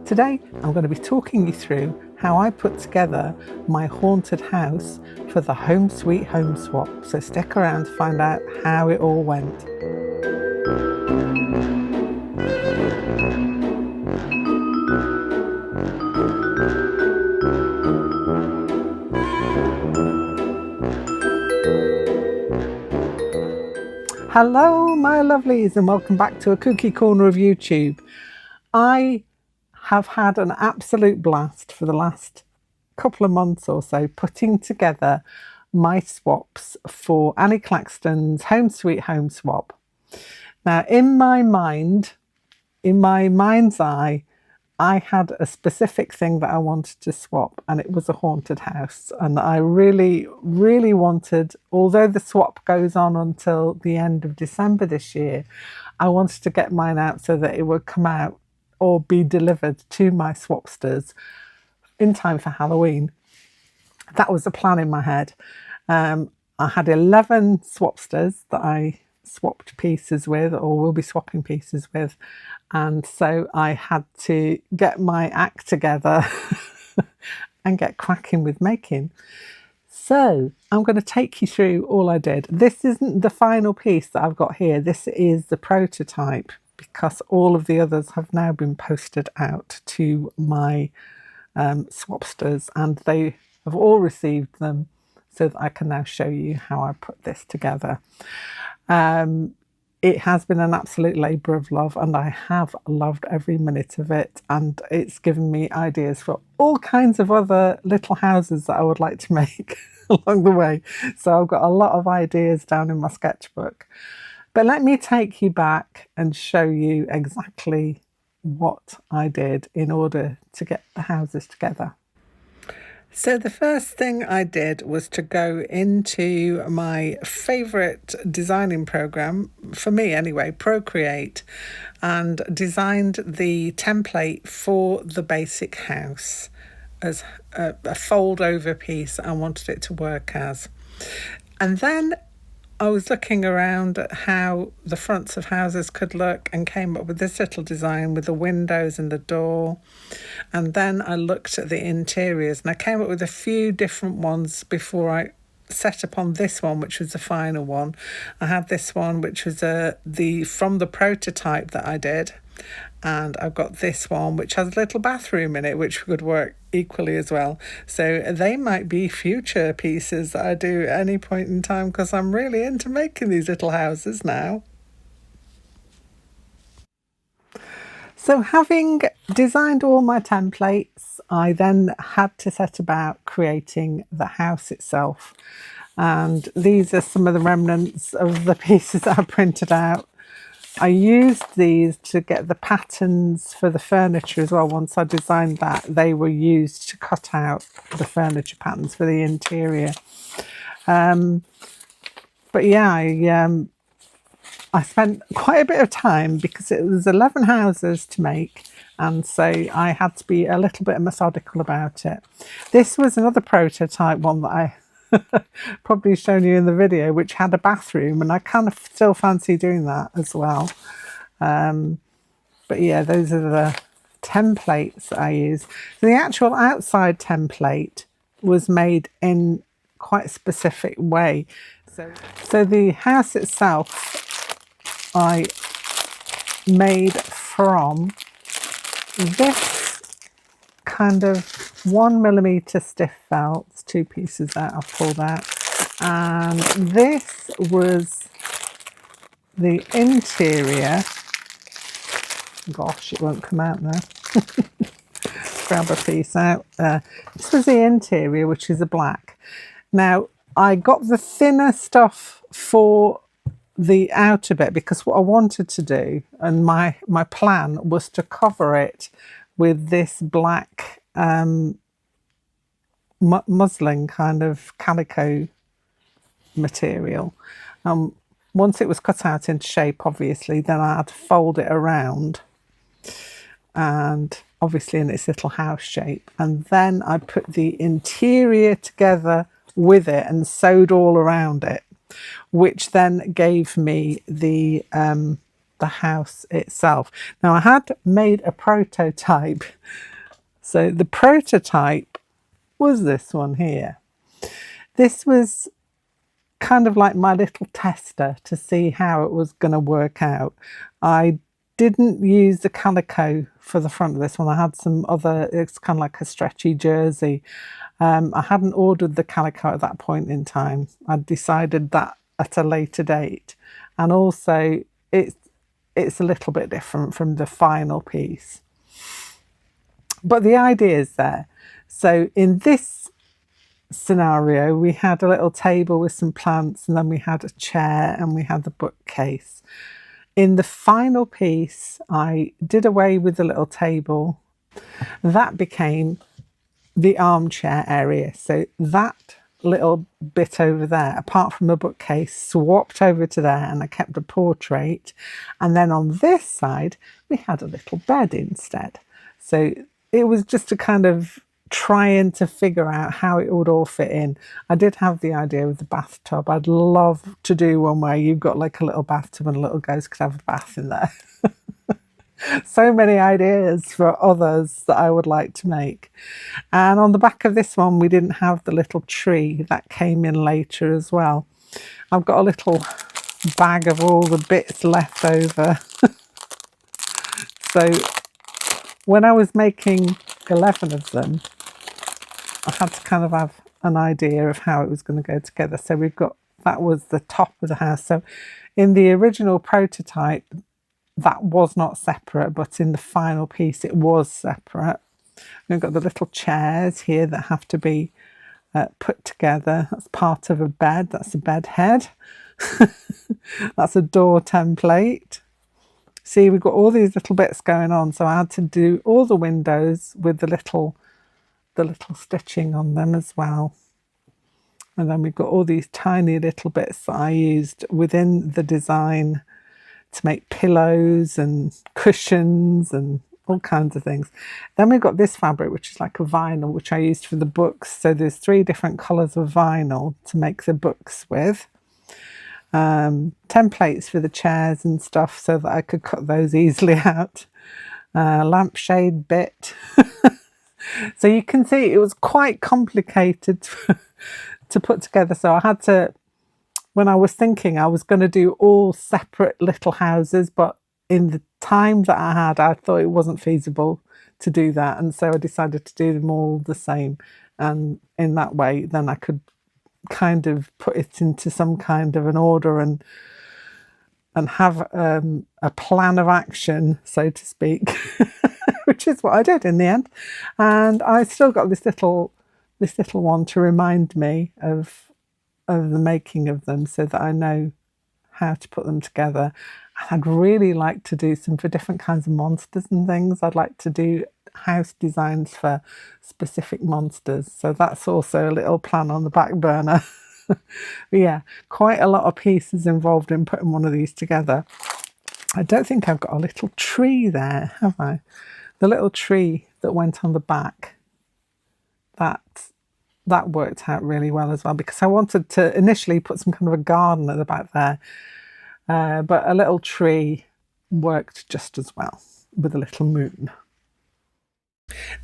Today I'm going to be talking you through how I put together my haunted house for the Home Sweet Home swap, so stick around to find out how it all went. Hello my lovelies and welcome back to a kooky corner of YouTube. I have had an absolute blast for the last couple of months or so putting together my swaps for Annie Claxtons' Home Sweet Home swap. Now in my mind's eye, I had a specific thing that I wanted to swap, and it was a haunted house, and I really wanted, although the swap goes on until the end of December this year, I wanted to get mine out so that it would come out or be delivered to my swapsters in time for Halloween. That was the plan in my head. I had 11 swapsters that I swapped pieces with, or will be swapping pieces with, and so I had to get my act together and get cracking with making. So I'm going to take you through all I did. This isn't the final piece that I've got here, this is the prototype, because all of the others have now been posted out to my swapsters and they have all received them, so that I can now show you how I put this together. It has been an absolute labour of love, and I have loved every minute of it, and it's given me ideas for all kinds of other little houses that I would like to make along the way. So I've got a lot of ideas down in my sketchbook. But let me take you back and show you exactly what I did in order to get the houses together. So the first thing I did was to go into my favourite designing program, for me anyway, Procreate, and designed the template for the basic house as a fold over piece I wanted it to work as. And then I was looking around at how the fronts of houses could look and came up with this little design with the windows and the door. And then I looked at the interiors and I came up with a few different ones before I set upon this one, which was the final one. I had this one, which was from the prototype that I did. And I've got this one which has a little bathroom in it, which would work equally as well. So they might be future pieces that I do at any point in time, because I'm really into making these little houses now. So having designed all my templates, I then had to set about creating the house itself. And these are some of the remnants of the pieces that I printed out. I used these to get the patterns for the furniture as well. Once I designed that, they were used to cut out the furniture patterns for the interior. But yeah, I spent quite a bit of time because it was 11 houses to make, and so I had to be a little bit methodical about it. This was another prototype one that I probably shown you in the video, which had a bathroom, and I kind of still fancy doing that as well. But yeah, those are the templates that I use. So the actual outside template was made in quite a specific way. So the house itself I made from this kind of 1mm stiff felt, 2 pieces that I've pulled out, and this was the interior. Gosh, it won't come out now. Grab a piece out. This was the interior, which is a black. Now I got the thinner stuff for the outer bit because what I wanted to do, and my plan was to cover it with this black muslin kind of calico material. Once it was cut out into shape, obviously, then I had to fold it around, and obviously in its little house shape, and then I put the interior together with it and sewed all around it, which then gave me the the house itself. Now I had made a prototype. So the prototype was this one here. This was kind of like my little tester to see how it was going to work out. I didn't use the calico for the front of this one. I had some other, it's kind of like a stretchy jersey. I hadn't ordered the calico at that point in time. I'd decided that at a later date. And also it's a little bit different from the final piece. But the idea is there. So in this scenario, we had a little table with some plants, and then we had a chair, and we had the bookcase. In the final piece, I did away with the little table. That became the armchair area. So that little bit over there, apart from a bookcase, swapped over to there, and I kept a portrait. And then on this side, we had a little bed instead. So it was just a kind of trying to figure out how it would all fit in. I did have the idea of the bathtub. I'd love to do one where you've got like a little bathtub and a little ghost could have a bath in there. So many ideas for others that I would like to make. And on the back of this one, we didn't have the little tree. That came in later as well. I've got a little bag of all the bits left over. So when I was making 11 of them, I had to kind of have an idea of how it was going to go together. So we've got, that was the top of the house. So in the original prototype, that was not separate, but in the final piece, it was separate. We've got the little chairs here that have to be put together. That's part of a bed. That's a bed head. That's a door template. See, we've got all these little bits going on. So I had to do all the windows with the little stitching on them as well. And then we've got all these tiny little bits that I used within the design to make pillows and cushions and all kinds of things. Then we've got this fabric, which is like a vinyl, which I used for the books. So there's 3 different colours of vinyl to make the books with. Templates for the chairs and stuff so that I could cut those easily out. Lampshade bit. So you can see it was quite complicated to put together. So I had to, when I was thinking I was going to do all separate little houses, but in the time that I had, I thought it wasn't feasible to do that. And so I decided to do them all the same. And in that way, then I could kind of put it into some kind of an order and have a plan of action, so to speak, which is what I did in the end. And I still got this little one to remind me of the making of them, so that I know how to put them together. I'd really like to do some for different kinds of monsters and things. I'd like to do house designs for specific monsters. So that's also a little plan on the back burner. But yeah, quite a lot of pieces involved in putting one of these together. I don't think I've got a little tree there, have I? The little tree that went on the back, that worked out really well as well, because I wanted to initially put some kind of a garden at the back there, but a little tree worked just as well with a little moon.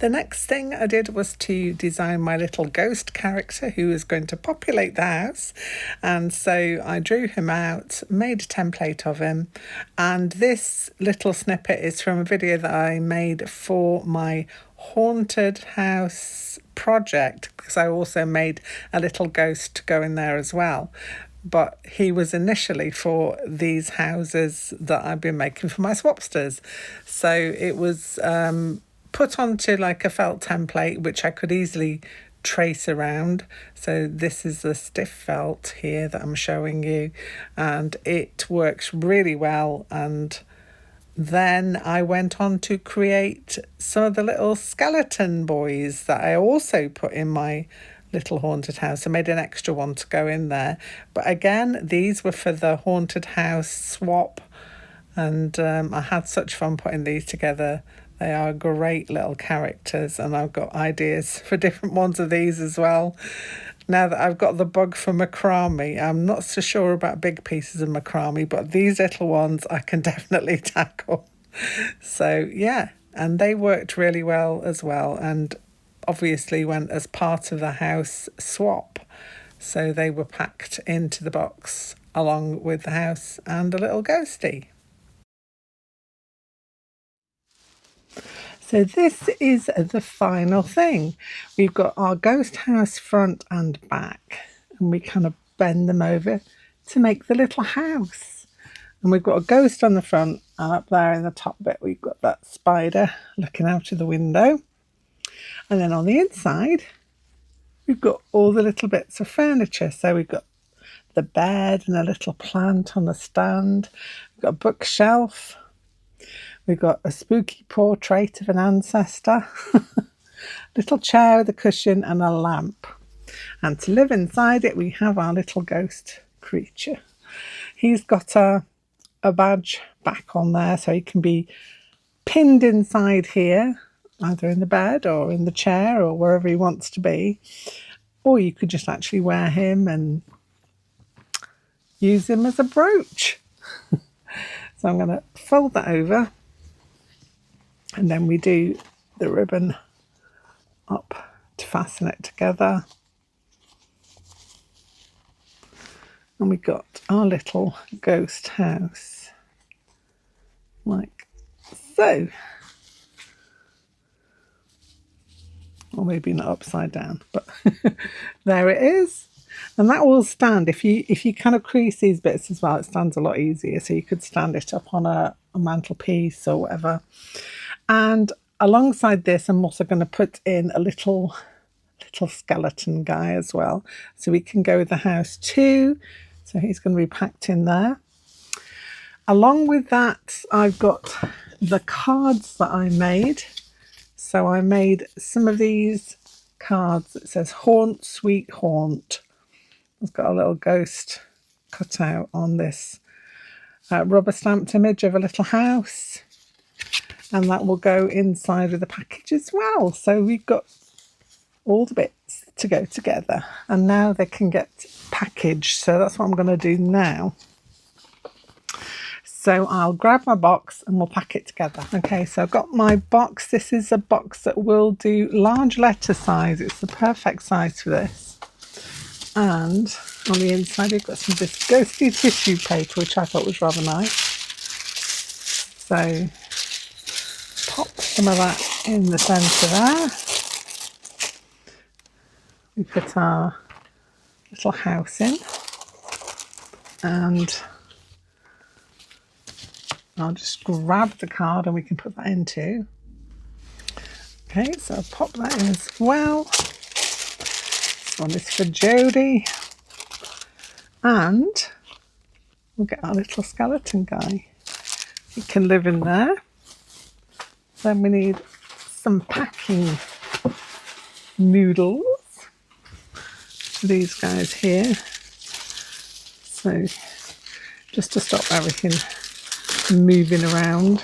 The next thing I did was to design my little ghost character who is going to populate the house. And so I drew him out, made a template of him. And this little snippet is from a video that I made for my haunted house project, because I also made a little ghost to go in there as well. But he was initially for these houses that I've been making for my swapsters. So it was put onto like a felt template, which I could easily trace around. So this is the stiff felt here that I'm showing you, and it works really well. And then I went on to create some of the little skeleton boys that I also put in my little haunted house. I made an extra one to go in there. But again, these were for the haunted house swap. And I had such fun putting these together. They are great little characters, and I've got ideas for different ones of these as well. now that I've got the bug for macrame. I'm not so sure about big pieces of macrame, but these little ones I can definitely tackle. So yeah, and they worked really well as well, and obviously went as part of the house swap. So they were packed into the box along with the house and a little ghostie. So this is the final thing. We've got our ghost house front and back, and we kind of bend them over to make the little house. And we've got a ghost on the front, and up there in the top bit we've got that spider looking out of the window. And then on the inside we've got all the little bits of furniture. So we've got the bed and a little plant on a stand. We've got a bookshelf. We've got a spooky portrait of an ancestor, little chair with a cushion and a lamp. And to live inside it, we have our little ghost creature. He's got a badge back on there, so he can be pinned inside here, either in the bed or in the chair or wherever he wants to be. Or you could just actually wear him and use him as a brooch. So I'm going to fold that over. And then we do the ribbon up to fasten it together. And we got our little ghost house, like so. Or maybe not upside down, but there it is. And that will stand, if you kind of crease these bits as well, it stands a lot easier. So you could stand it up on a mantelpiece or whatever. And alongside this, I'm also going to put in a little skeleton guy as well. So we can go with the house too. So he's going to be packed in there. Along with that, I've got the cards that I made. So I made some of these cards. It says Haunt, Sweet Haunt. It's got a little ghost cut out on this rubber stamped image of a little house. And that will go inside of the package as well. So we've got all the bits to go together. And now they can get packaged. So that's what I'm going to do now. So I'll grab my box and we'll pack it together. Okay, so I've got my box. This is a box that will do large letter size. It's the perfect size for this. And on the inside we've got some of this ghosty tissue paper, which I thought was rather nice. So pop some of that in the centre there. We put our little house in, and I'll just grab the card and we can put that in too. Okay, so I'll pop that in as well. This one is for Jodie. And we'll get our little skeleton guy. He can live in there. Then we need some packing noodles for these guys here. So just to stop everything moving around,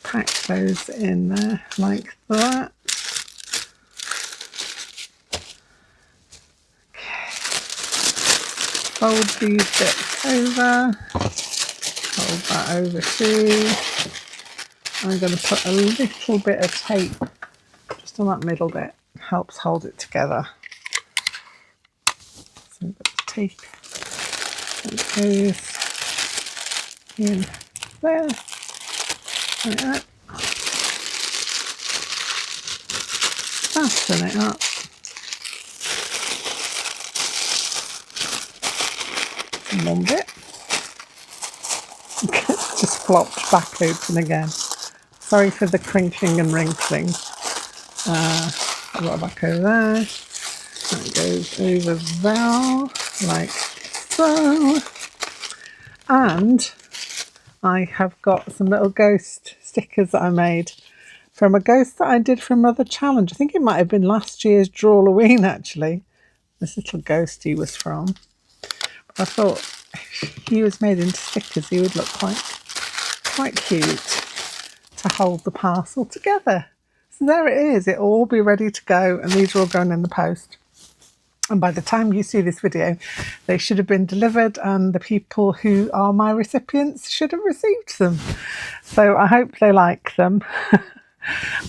pack those in there like that. Okay. Fold these bits over, fold that over too. I'm going to put a little bit of tape just on that middle bit, helps hold it together. So we've got the tape that goes in there, like that. Fasten it up. And one bit. Just flopped back open again. Sorry for the crinkling and wrinkling. I've got it back over there. That goes over there, like so. And I have got some little ghost stickers that I made from a ghost that I did for another challenge. I think it might have been last year's Drawloween actually. This little ghost he was from. But I thought if he was made into stickers, he would look quite cute to hold the parcel together. So there it is, it'll all be ready to go, and these are all going in the post. And by the time you see this video, they should have been delivered and the people who are my recipients should have received them. So I hope they like them.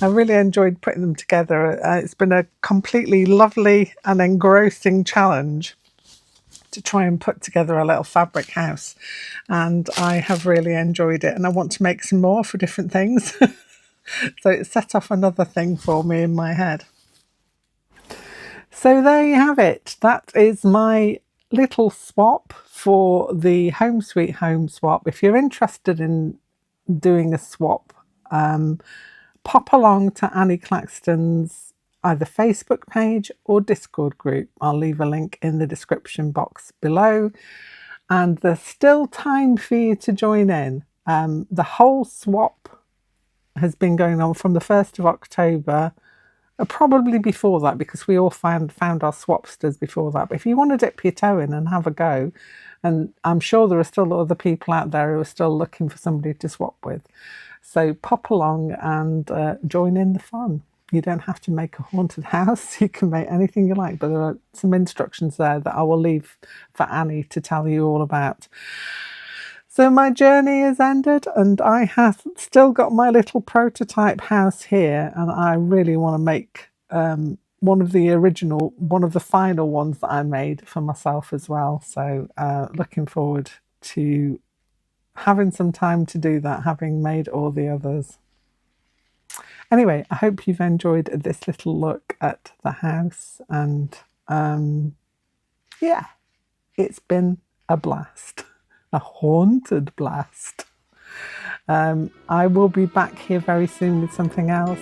I really enjoyed putting them together. It's been a completely lovely and engrossing challenge to try and put together a little fabric house, and I have really enjoyed it, and I want to make some more for different things. So it set off another thing for me in my head. So there you have it. That is my little swap for the Home Sweet Home swap. If you're interested in doing a swap, pop along to Annie Claxtons' either Facebook page or Discord group. I'll leave a link in the description box below. And there's still time for you to join in. The whole swap has been going on from the 1st of October, probably before that, because we all found our swapsters before that. But if you want to dip your toe in and have a go, and I'm sure there are still other people out there who are still looking for somebody to swap with, so pop along and join in the fun. You don't have to make a haunted house, you can make anything you like, but there are some instructions there that I will leave for Annie to tell you all about. So my journey is ended, and I have still got my little prototype house here, and I really want to make one of the final ones that I made for myself as well. So looking forward to having some time to do that, having made all the others. Anyway, I hope you've enjoyed this little look at the house, and yeah, it's been a blast. A haunted blast. I will be back here very soon with something else.